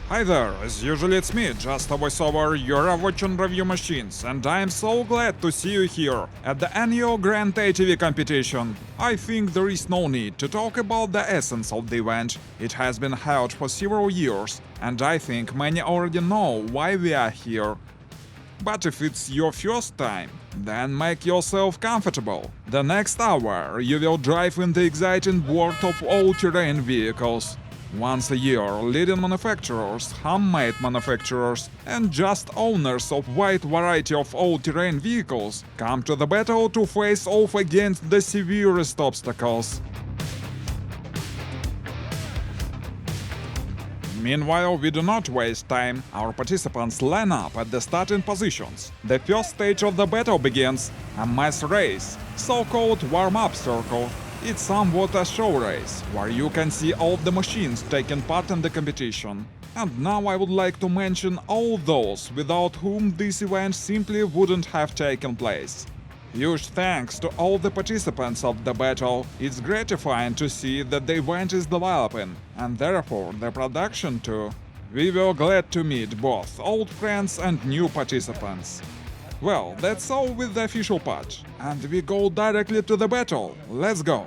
Hi there, as usually it's me, just a voiceover, you're watching Review Machines, and I'm so glad to see you here at the annual Grand ATV Competition. I think there is no need to talk about the essence of the event. It has been held for several years, and I think many already know why we are here. But if it's your first time, then make yourself comfortable. The next hour you will drive in the exciting world of all-terrain vehicles. Once a year, leading manufacturers, handmade manufacturers, and just owners of wide variety of all-terrain vehicles come to the battle to face off against the severest obstacles. Meanwhile, we do not waste time. Our participants line up at the starting positions. The first stage of the battle begins, a mass race, so-called warm-up circle. It's somewhat a show race, where you can see all the machines taking part in the competition. And now I would like to mention all those without whom this event simply wouldn't have taken place. Huge thanks to all the participants of the battle. It's gratifying to see that the event is developing, and therefore the production too. We were glad to meet both old friends and new participants. Well, that's all with the official part, and we go directly to the battle. Let's go!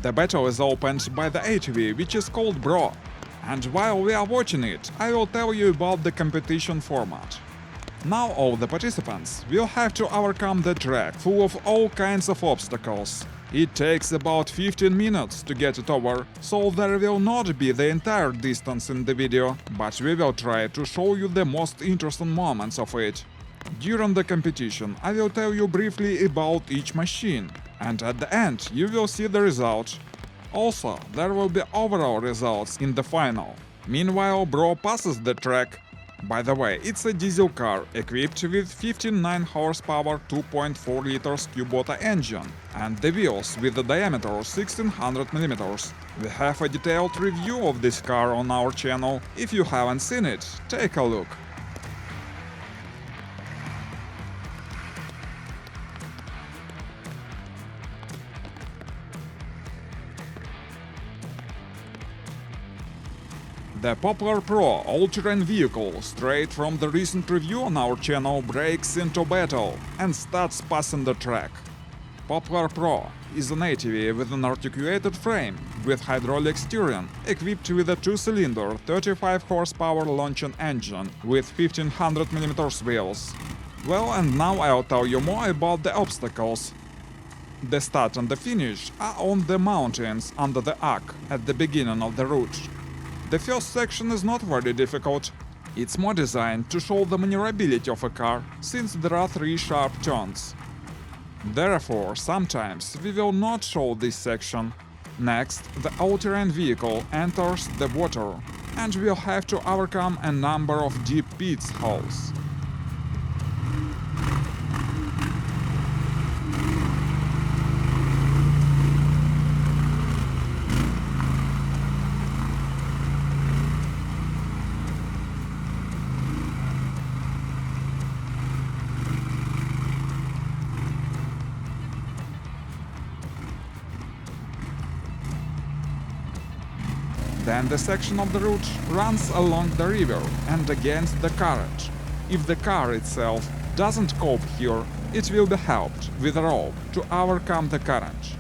The battle is opened by the ATV, which is called Bro. And while we are watching it, I will tell you about the competition format. Now all the participants will have to overcome the track full of all kinds of obstacles. It takes about 15 minutes to get it over, so there will not be the entire distance in the video, but we will try to show you the most interesting moments of it. During the competition, I will tell you briefly about each machine, and at the end you will see the result. Also, there will be overall results in the final. Meanwhile, Bro passes the track. By the way, it's a diesel car equipped with 59 horsepower 2.4 liters Kubota engine and the wheels with a diameter of 1600 mm. We have a detailed review of this car on our channel. If you haven't seen it, take a look. The popular Pro all-terrain vehicle, straight from the recent review on our channel, breaks into battle and starts passing the track. Popular Pro is an ATV with an articulated frame with hydraulic steering, equipped with a 2-cylinder 35 horsepower launching engine with 1500 mm wheels. Well, and now I'll tell you more about the obstacles. The start and the finish are on the mountains under the arc at the beginning of the route. The first section is not very difficult. It's more designed to show the maneuverability of a car, since there are 3 sharp turns. Therefore, sometimes we will not show this section. Next, the all-terrain vehicle enters the water, and will have to overcome a number of deep pit holes. Then the section of the route runs along the river and against the current. If the car itself doesn't cope here, it will be helped with a rope to overcome the current.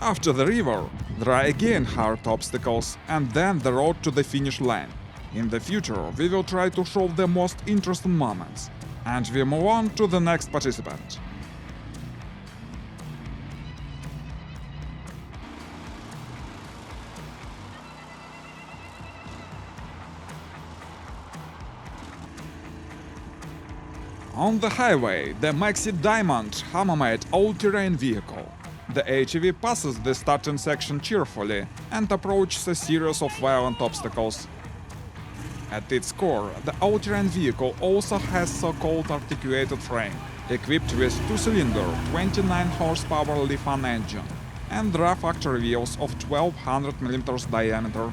After the river, there are again hard obstacles, and then the road to the finish line. In the future, we will try to show the most interesting moments, and we move on to the next participant. On the highway, the Maxi Diamond hammer-made all-terrain vehicle. The ATV passes the starting section cheerfully and approaches a series of violent obstacles. At its core, the all-terrain vehicle also has so-called articulated frame, equipped with 2-cylinder 29 horsepower Lifan engine. and Raha factory wheels of 1200 mm diameter.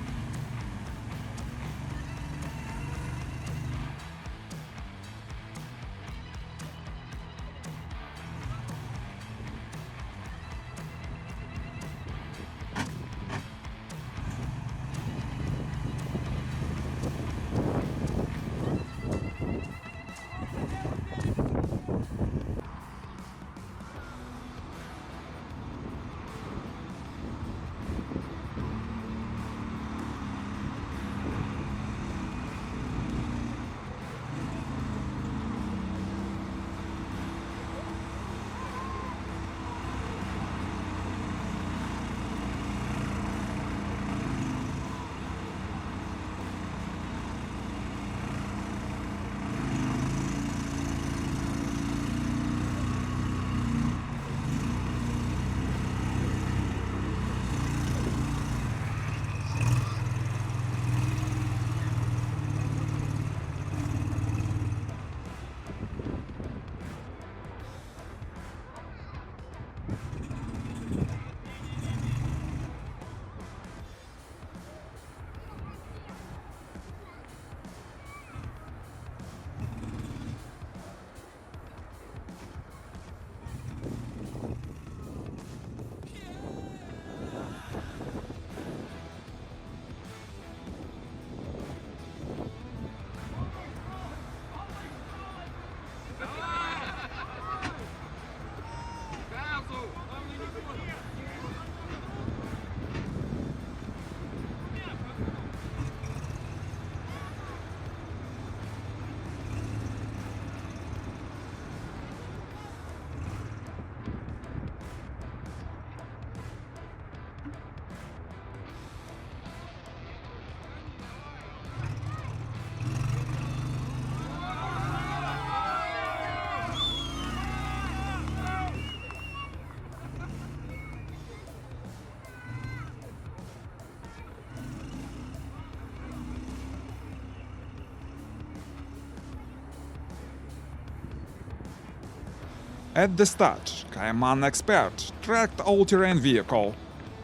At the start, Caiman expert tracked all-terrain vehicle.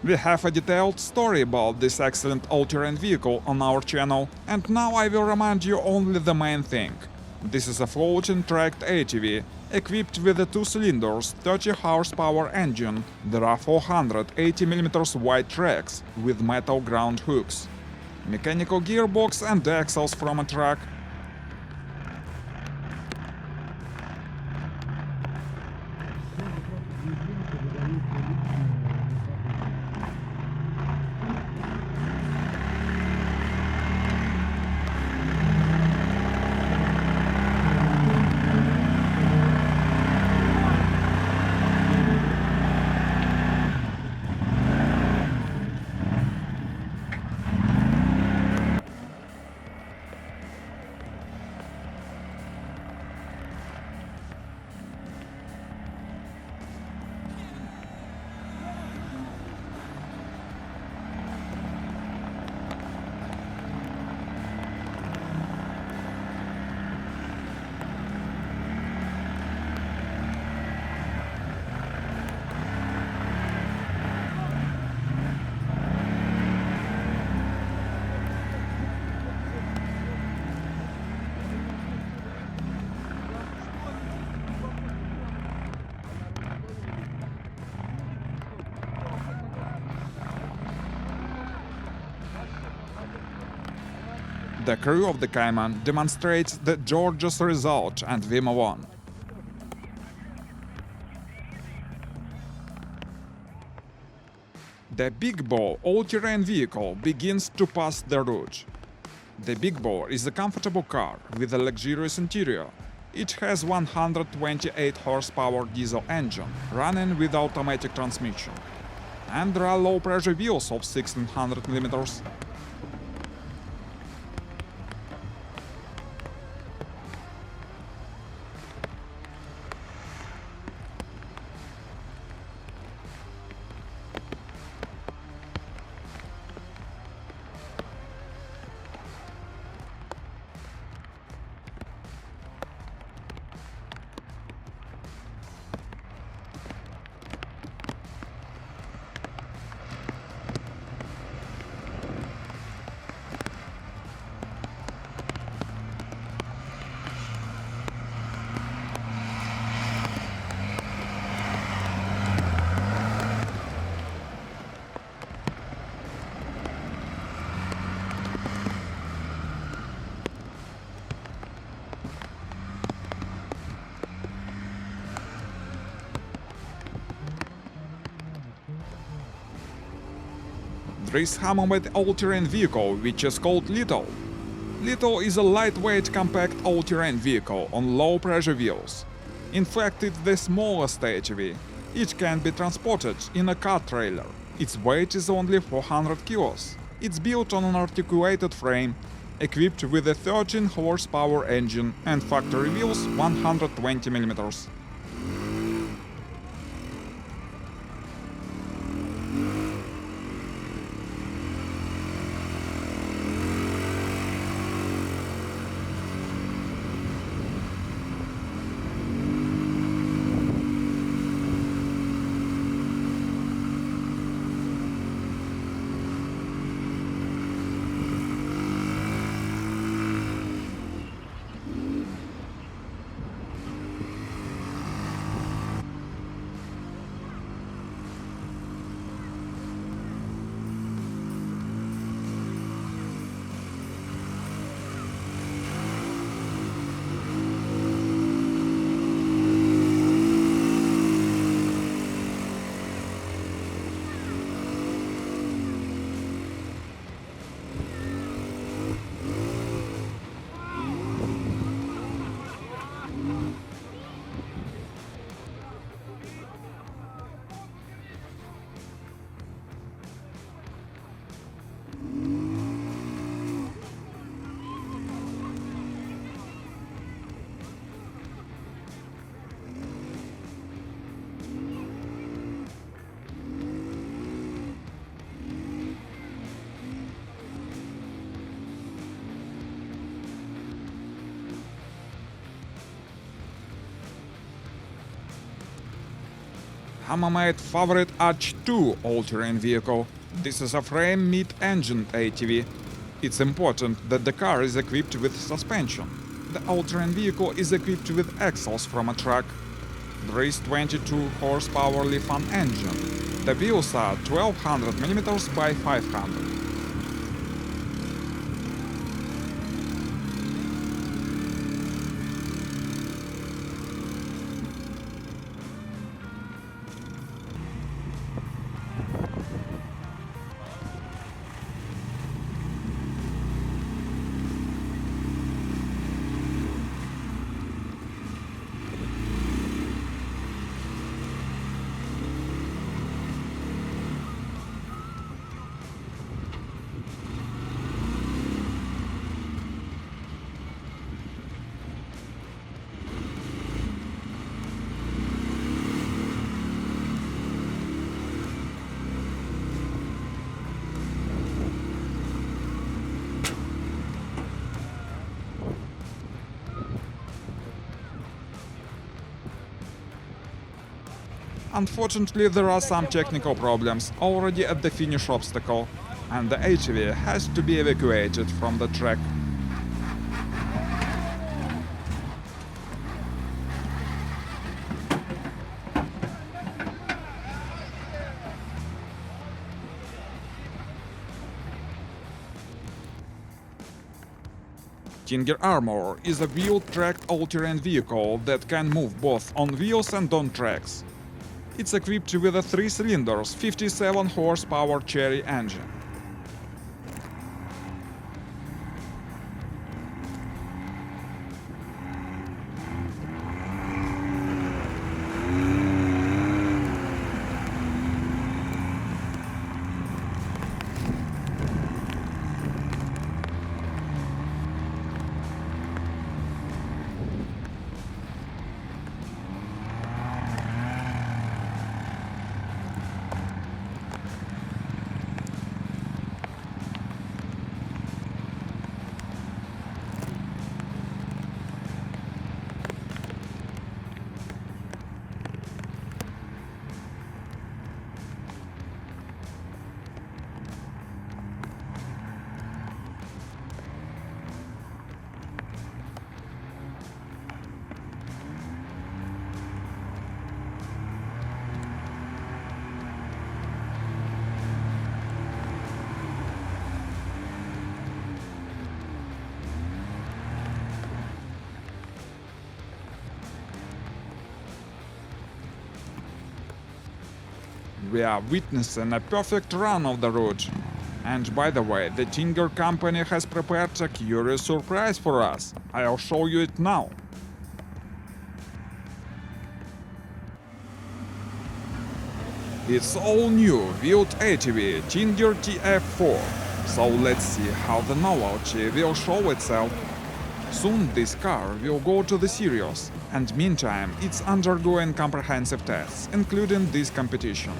We have a detailed story about this excellent all-terrain vehicle on our channel, and now I will remind you only the main thing. This is a floating tracked ATV, equipped with a 2-cylinder 30 horsepower engine. There are 480 mm wide tracks with metal ground hooks, mechanical gearbox and axles from a truck. The crew of the Caiman demonstrates the gorgeous result and we move on. The Big Ball all-terrain vehicle begins to pass the route. The Big Ball is a comfortable car with a luxurious interior. It has 128 horsepower diesel engine running with automatic transmission, and there are low-pressure wheels of 1600 mm. There is hammermade all-terrain vehicle which is called Little. Little is a lightweight compact all-terrain vehicle on low-pressure wheels. In fact, it's the smallest ATV. It can be transported in a car trailer. Its weight is only 400 kilos. It's built on an articulated frame, equipped with a 13 horsepower engine and factory wheels 120 mm. Hammermade favorite H2 all-terrain vehicle. This is a frame mid-engined ATV. It's important that the car is equipped with suspension. The all-terrain vehicle is equipped with axles from a truck. There is 22 horsepower Lifan engine. The wheels are 1200 mm by 500. Unfortunately, there are some technical problems already at the finish obstacle, and the ATV has to be evacuated from the track. Tinger Armor is a wheel-tracked all-terrain vehicle that can move both on wheels and on tracks. It's equipped with a 3-cylinder 57 horsepower Cherry engine. We are witnessing a perfect run of the road. And by the way, the Tinger company has prepared a curious surprise for us. I'll show you it now. It's all new wheeled ATV Tinger TF4. So let's see how the novelty will show itself. Soon this car will go to the series, and meantime it's undergoing comprehensive tests, including this competition.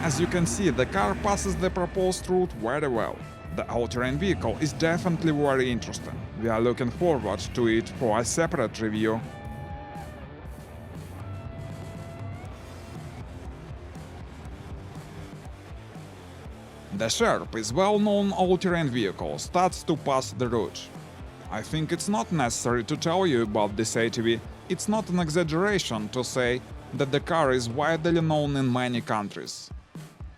As you can see, the car passes the proposed route very well. The all-terrain vehicle is definitely very interesting. We are looking forward to it for a separate review. The Sherp is well-known all-terrain vehicle, starts to pass the route. I think it's not necessary to tell you about this ATV. It's not an exaggeration to say that the car is widely known in many countries.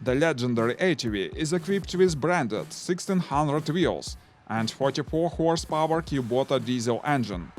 The legendary ATV is equipped with branded 1600 wheels and 44 horsepower Kubota diesel engine.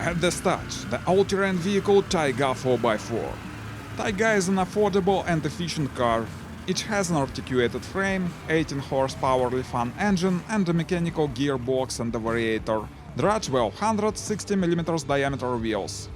At the start, the all-terrain vehicle Taiga 4x4. Taiga is an affordable and efficient car. It has an articulated frame, 18 horsepower Lifan engine and a mechanical gearbox and a variator. Grach 160mm diameter wheels.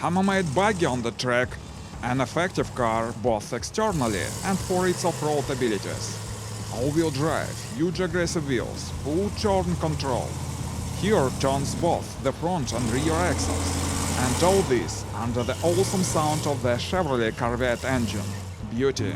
Hammer-made buggy on the track, an effective car both externally and for its off-road abilities. All-wheel drive, huge aggressive wheels, full turn control. Here turns both the front and rear axles. And all this under the awesome sound of the Chevrolet Corvette engine. Beauty.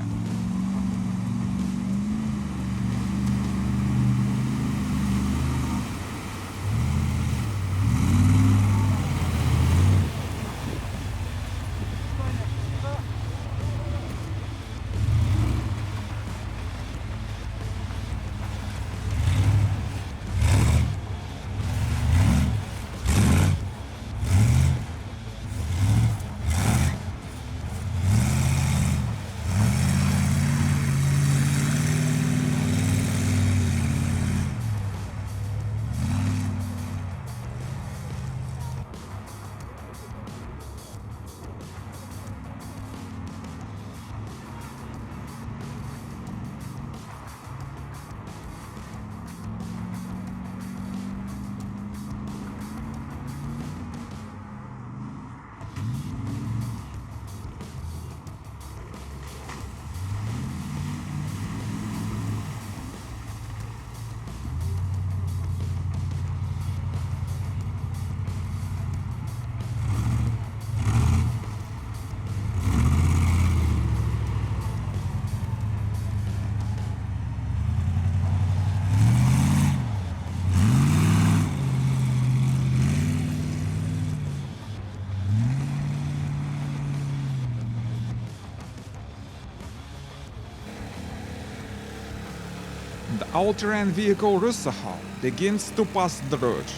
The all-terrain vehicle Russohod begins to pass the route.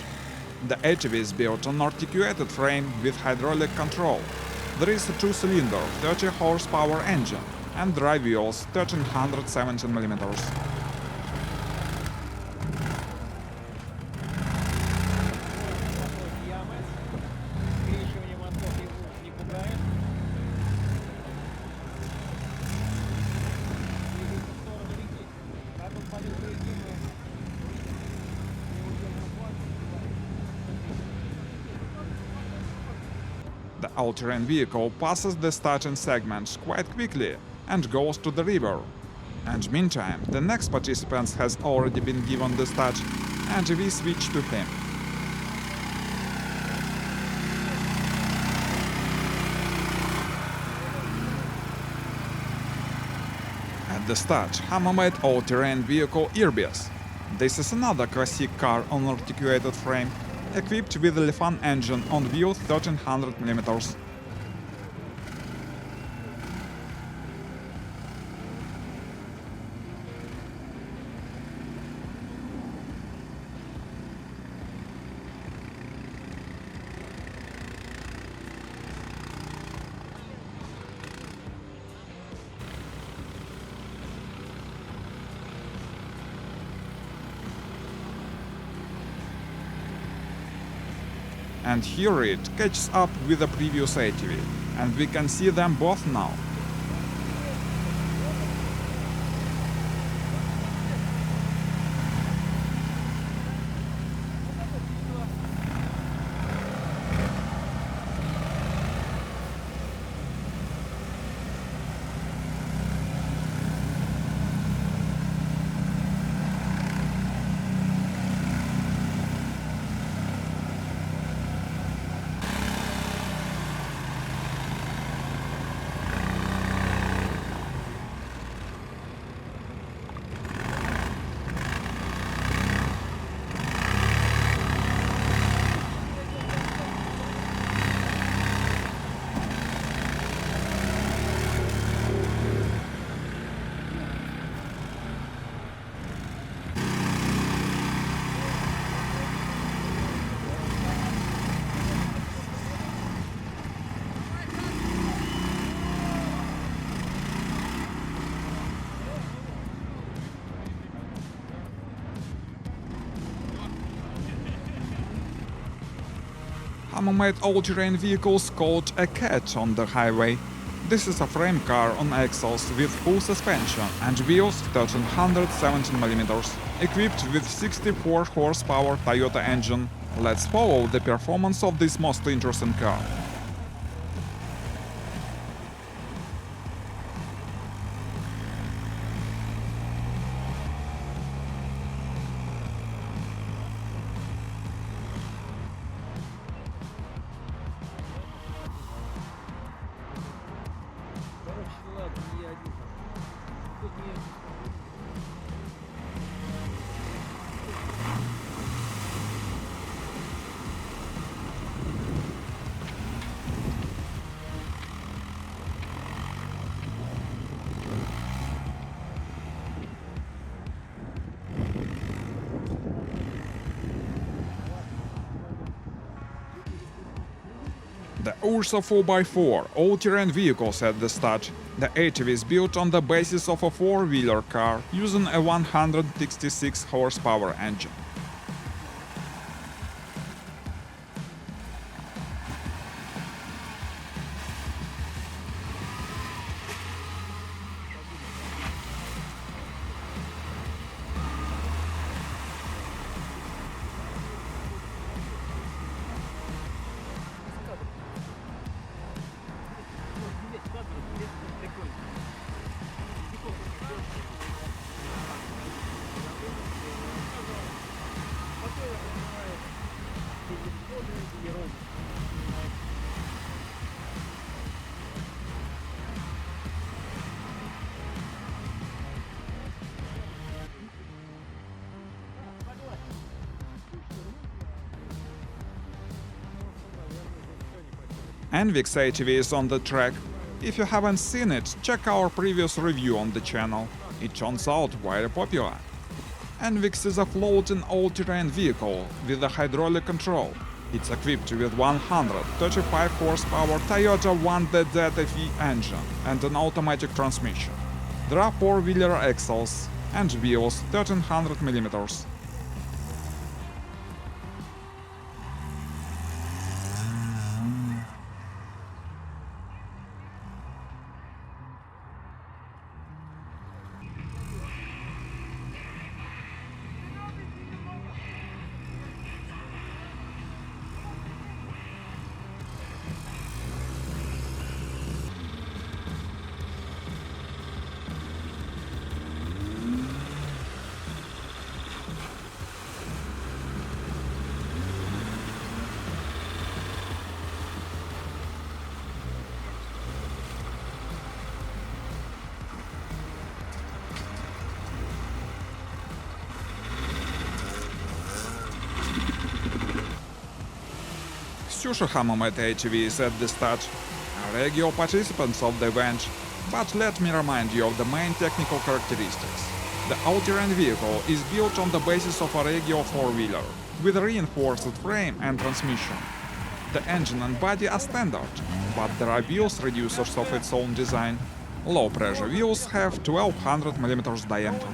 The ATV is built on articulated frame with hydraulic control. There is a 2-cylinder 30 horsepower engine and drive wheels 1317 mm. The all-terrain vehicle passes the starting segment quite quickly and goes to the river. And meantime, the next participant has already been given the start, and we switch to him. At the start, hammer-made all-terrain vehicle Irbis. This is another classic car on articulated frame, equipped with a Lifan engine on wheel 1300 mm. And here it catches up with the previous ATV, and we can see them both now. Hammer-made all-terrain vehicles called a cat on the highway. This is a frame car on axles with full suspension and wheels 1317 mm, equipped with 64 horsepower Toyota engine. Let's follow the performance of this most interesting car. The Ursa 4x4 all-terrain vehicles at the start. The ATV is built on the basis of a four-wheeler car using a 166 horsepower engine. Enwix ATV is on the track. If you haven't seen it, check our previous review on the channel. It turns out very popular. Enwix is a floating all-terrain vehicle with a hydraulic control. It's equipped with 135 horsepower Toyota 1DZ ATV engine and an automatic transmission. There are four-wheeler axles and wheels 1300 mm. Russohod ATV is at the start, regular participants of the event, but let me remind you of the main technical characteristics. The all-terrain vehicle is built on the basis of a regular four-wheeler, with a reinforced frame and transmission. The engine and body are standard, but there are wheels reducers of its own design. Low-pressure wheels have 1200 mm diameter.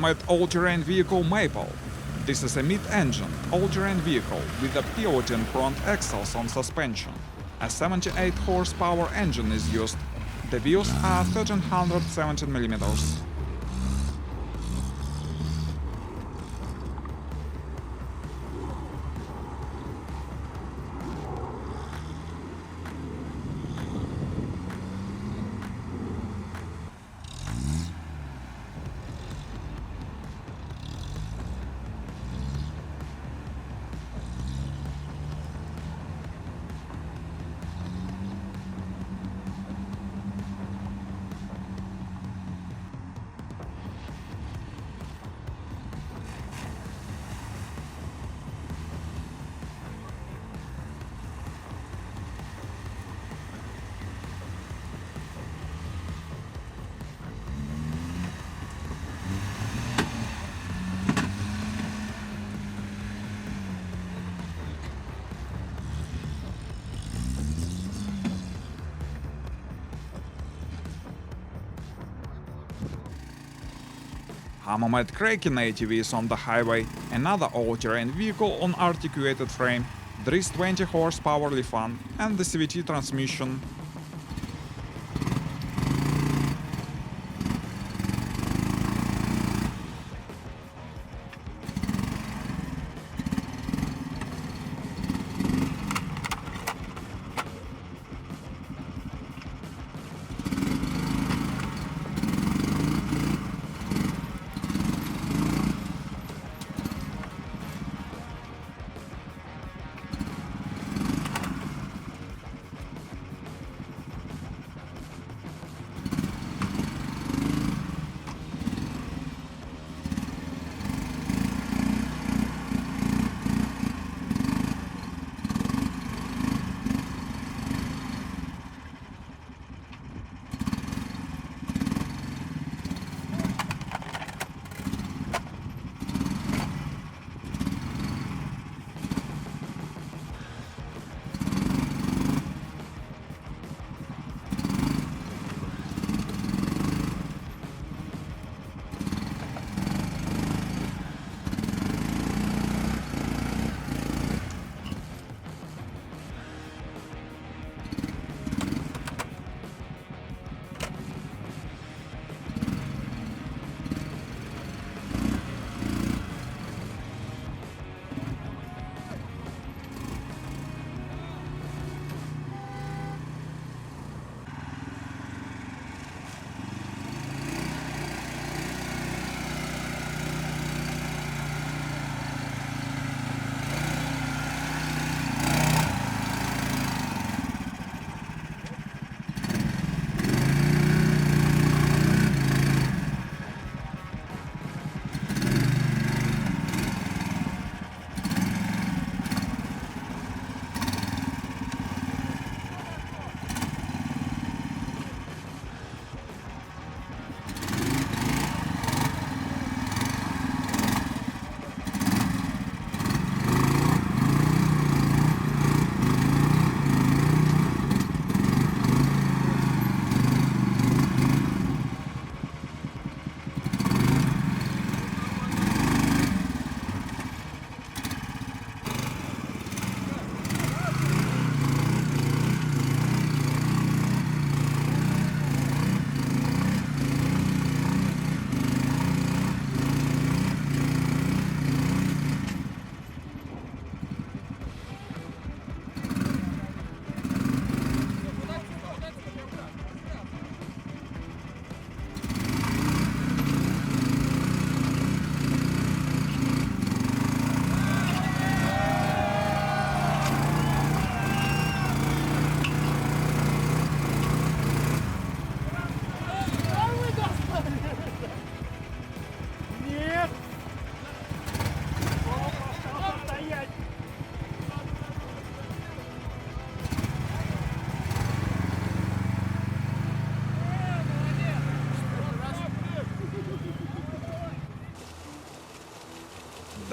Sarmat all-terrain vehicle Maple. This is a mid-engine, all-terrain vehicle with a pivoting front axles on suspension. A 78 horsepower engine is used. The wheels are 1317 mm. Kraken ATV is on the highway, another all-terrain vehicle on articulated frame. There is 20 horsepower Lifan and the CVT transmission.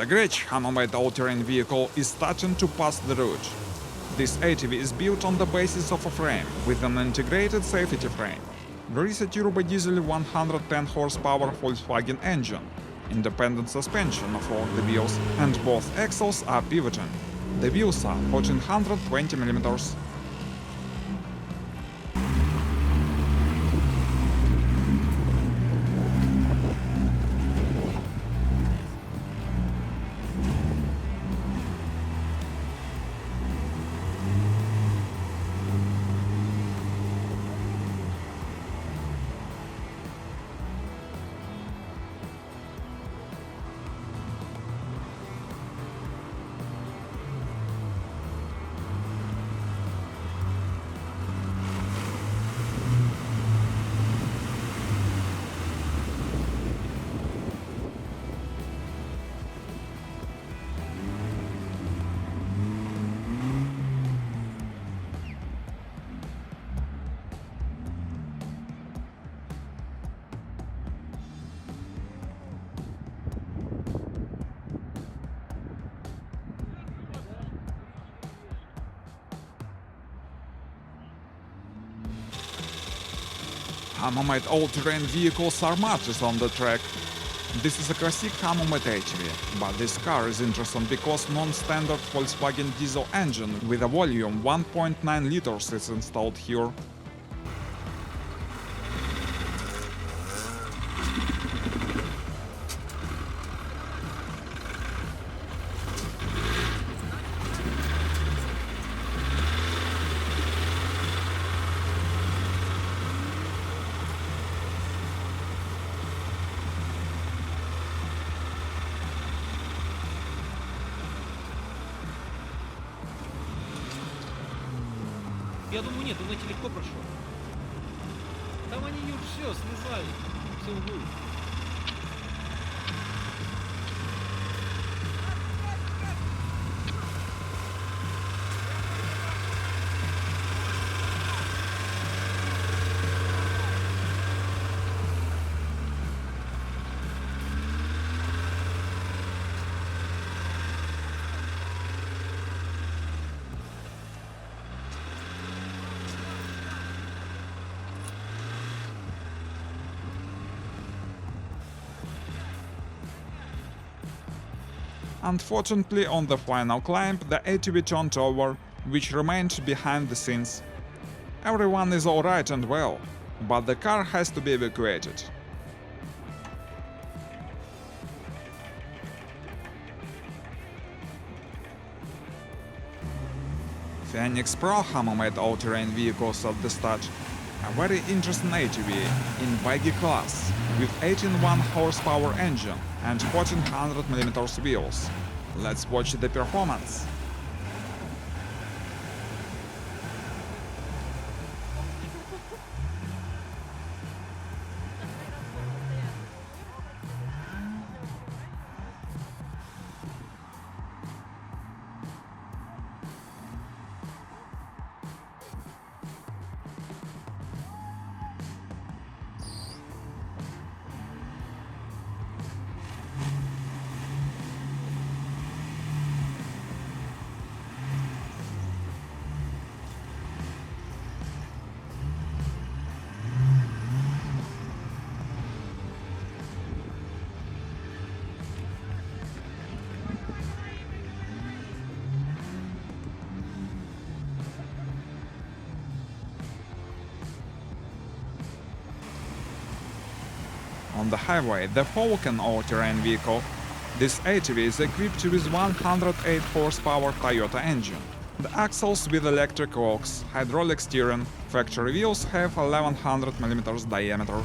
The Grach hammer-made all-terrain vehicle is starting to pass the route. This ATV is built on the basis of a frame with an integrated safety frame. There is a turbo-diesel 110 horsepower Volkswagen engine, independent suspension of all the wheels, and both axles are pivoting. The wheels are 1420 mm. Hammer-made all-terrain vehicle Sarmat is on the track. This is a classic hammer-made ATV, but this car is interesting because non-standard Volkswagen diesel engine with a volume 1.9 liters is installed here. Я думаю, нет, думаете, легко прошел. Там они уже все слезали, все углы. Unfortunately, on the final climb, the ATV turned over, which remained behind the scenes. Everyone is alright and well, but the car has to be evacuated. Phoenix Pro hammer-made all-terrain vehicles at the start. A very interesting ATV in buggy class with 18.1 horsepower engine and 1400 mm wheels. Let's watch the performance. On the highway, the Falcon all-terrain vehicle. This ATV is equipped with 108 horsepower Toyota engine. The axles with electric locks, hydraulic steering, factory wheels have 1100 mm diameter.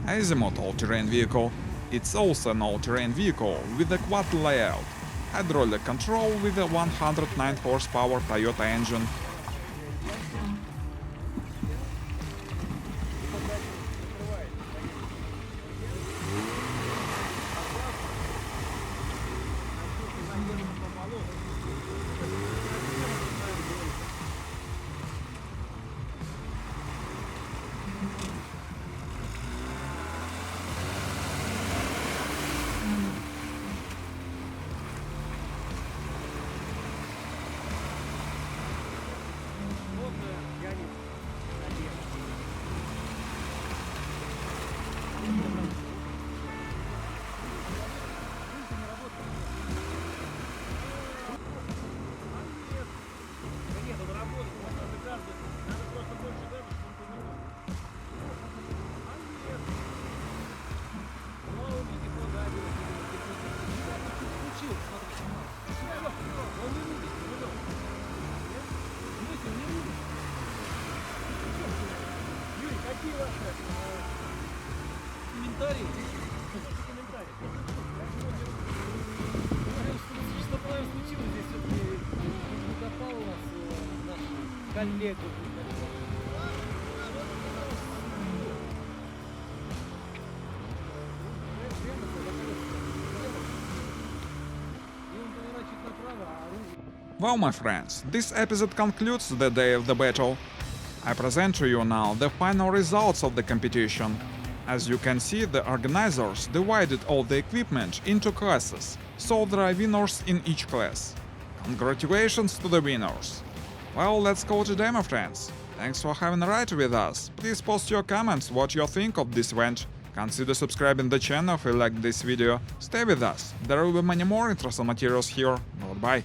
Azimuth all-terrain vehicle. It's also an all-terrain vehicle with a quad layout. Hydraulic control with a 109 horsepower Toyota engine. Комментарии? Комментарии. Что правильно случилось здесь? Все-таки не попал у нас наш коллега. Well, my friends, this episode concludes the day of the battle. I present to you now the final results of the competition. As you can see, the organizers divided all the equipment into classes, so there are winners in each class. Congratulations to the winners! Well, let's call it a day, my friends. Thanks for having a ride with us. Please post your comments what you think of this event. Consider subscribing the channel if you liked this video. Stay with us, there will be many more interesting materials here. Goodbye.